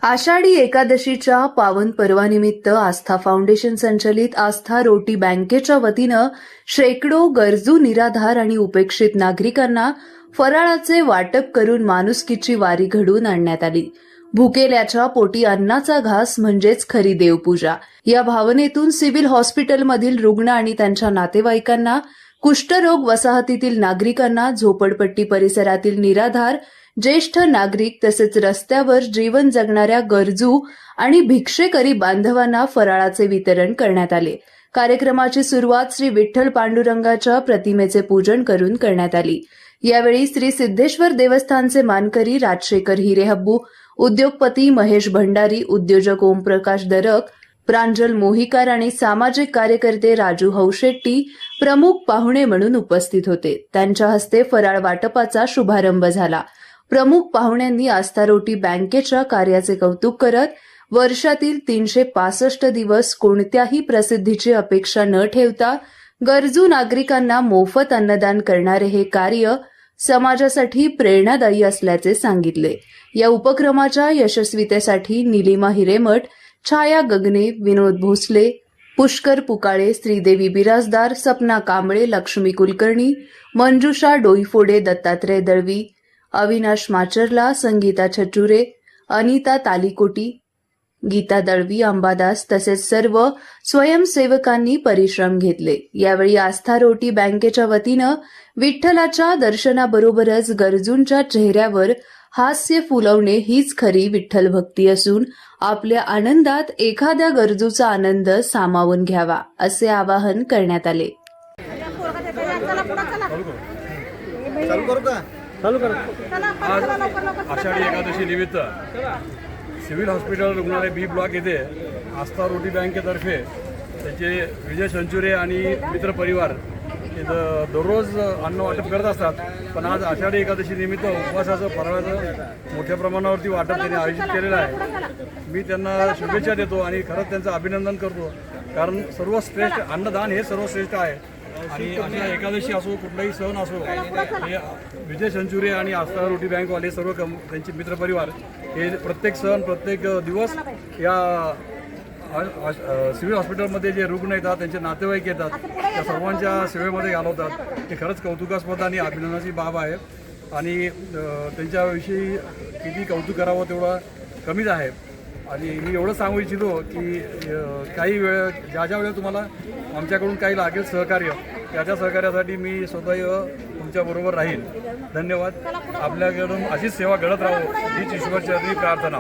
आषाढी एकादशीच्या पावन पर्वानिमित्त आस्था फाउंडेशन संचलित आस्था रोटी बँकेच्या वतीनं शेकडो गरजू निराधार आणि उपेक्षित नागरिकांना फराळाचे वाटप करून माणुसकीची वारी घडवून आणण्यात आली। भुकेल्याच्या पोटी अन्नाचा घास म्हणजेच खरी देवपूजा या भावनेतून सिव्हिल हॉस्पिटलमधील रुग्ण आणि त्यांच्या नातेवाईकांना, कुष्ठरोग वसाहतीतील नागरिकांना, झोपडपट्टी परिसरातील निराधार, ज्येष्ठ नागरिक तसेच रस्त्यावर जीवन जगणाऱ्या गरजू आणि भिक्षेकरी बांधवांना फराळाचे वितरण करण्यात आले। कार्यक्रमाची सुरुवात श्री विठ्ठल पांडुरंगाच्या प्रतिमेचे पूजन करून करण्यात आली। यावेळी श्री सिद्धेश्वर देवस्थानचे मानकरी राजशेखर हिरेहब्बू, उद्योगपती महेश भंडारी, उद्योजक ओमप्रकाश दरक, प्रांजल मोहिकार आणि सामाजिक कार्यकर्ते राजू हौशेट्टी प्रमुख पाहुणे म्हणून उपस्थित होते। त्यांच्या हस्ते फराळ वाटपाचा शुभारंभ झाला। प्रमुख पाहुण्यांनी आस्था रोटी बँकेच्या कार्याचे कौतुक करत वर्षातील 365 दिवस कोणत्याही प्रसिद्धीची अपेक्षा न ठेवता गरजू नागरिकांना मोफत अन्नदान करणारे हे कार्य समाजासाठी प्रेरणादायी असल्याचे सांगितले। या उपक्रमाच्या यशस्वीतेसाठी निलिमा हिरेमठ, छाया गगने, विनोद भोसले, पुष्कर पुकाळे, श्रीदेवी बिराजदार, सपना कांबळे, लक्ष्मी कुलकर्णी, मंजुषा डोईफोडे, दत्तात्रय दळवी, अविनाश माचरला, संगीता छचुरे, अनिता तालीकोटी, गीता दळवी, अंबादास तसेच सर्व स्वयंसेवकांनी परिश्रम घेतले। यावेळी आस्था रोटी बँकेच्या वतीनं विठ्ठलाच्या दर्शनाबरोबरच गरजूंच्या चेहऱ्यावर हास्य फुलवणे हीच खरी विठ्ठल भक्ती असून आपल्या आनंदात एखाद्या गरजूचा आनंद सामावून घ्यावा असे आवाहन करण्यात आले। आज आषाढी एकादशी निमित्त सिव्हिल हॉस्पिटल रुग्णालय बी ब्लॉक येथे आस्था रोटी बँकेतर्फे त्याचे विजय संचुरे आणि मित्र परिवार इथं दररोज अन्न वाटप करत असतात। पण आज आषाढी एकादशी निमित्त उपवासाचं फराळाचं मोठ्या प्रमाणावरती वाटप त्यांनी आयोजित केलेलं आहे। मी त्यांना शुभेच्छा देतो आणि खरंच त्यांचं अभिनंदन करतो, कारण सर्वश्रेष्ठ अन्नदान हे सर्वश्रेष्ठ आहे। आणि अशा एकादशी असो, कुठलाही सण असो, हे विजय संचुरे आणि आस्था रोटी बँकवाले सर्व त्यांचे मित्रपरिवार हे प्रत्येक सण, प्रत्येक दिवस या सिव्हिल हॉस्पिटलमध्ये जे रुग्ण येतात, त्यांचे नातेवाईक येतात, त्या सर्वांच्या सेवेमध्ये घालवतात। हे खरंच कौतुकास्पद आणि अभिनंदनाची बाब आहे। आणि त्यांच्याविषयी किती कौतुक करावं तेवढं कमीच आहे। आणि मी एवढं सांगू इच्छितो की काही वेळ ज्या वेळेला तुम्हाला आमच्याकडून काही लागेल सहकार्य, त्या सहकार्यासाठी मी स्वतः तुमच्याबरोबर राहील। धन्यवाद। आपल्याकडून अशीच सेवा घडत राहो हीच ईश्वरचरणी प्रार्थना।